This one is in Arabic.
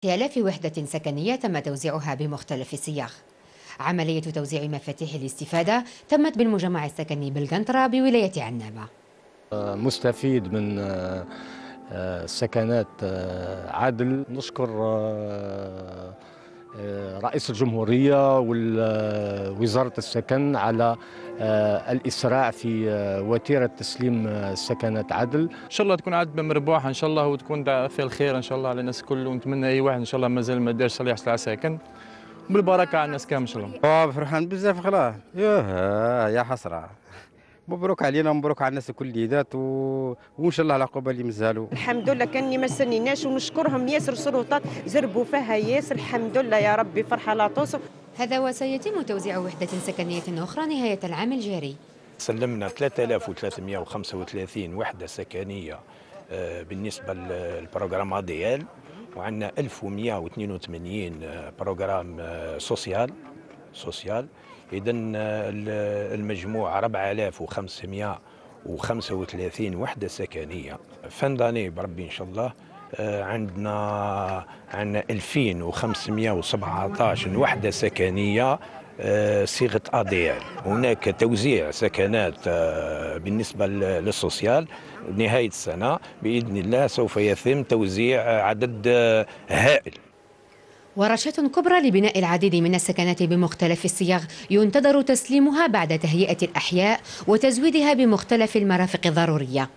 آلاف وحدة سكنية تم توزيعها بمختلف الصيغ. عملية توزيع مفاتيح الاستفادة تمت بالمجمع السكني بالقنطرة بولاية عنابة. مستفيد من سكنات عدل. نشكر رئيس الجمهورية ووزارة السكن على الإسراع في وتيرة تسليم سكنات عدل. ان شاء الله تكون عدد مربوحه ان شاء الله، وتكون فيها الخير ان شاء الله على الناس الكل، ونتمنى اي واحد ان شاء الله مازال ما دارش يحصل على سكن، وبالبركه على الناس كامل ان شاء الله. فرحان بزاف خلاص. يا حسره، مبروك علينا ومبروك على الناس الكليات وان شاء الله على عقبه اللي مازالوا. الحمد لله كاني ما استنيناش، ونشكرهم ياسر سلطات زربوا فيها ياسر. الحمد لله يا ربي، فرحه لا توصف. هذا وسيتم توزيع وحدة سكنية أخرى نهاية العام الجاري. سلمنا 3335 وحدة سكنية بالنسبة للبروغرام ADL، وعندنا 1182 بروغرام سوسيال. إذا المجموع 4535 وحدة سكنية. فان داني بربي إن شاء الله عندنا 2517 وحدة سكنية صيغة ADL. هناك توزيع سكنات بالنسبة للسوسيال نهاية السنة بإذن الله، سوف يتم توزيع عدد هائل. ورشة كبرى لبناء العديد من السكنات بمختلف الصيغ ينتظر تسليمها بعد تهيئة الأحياء وتزويدها بمختلف المرافق الضرورية.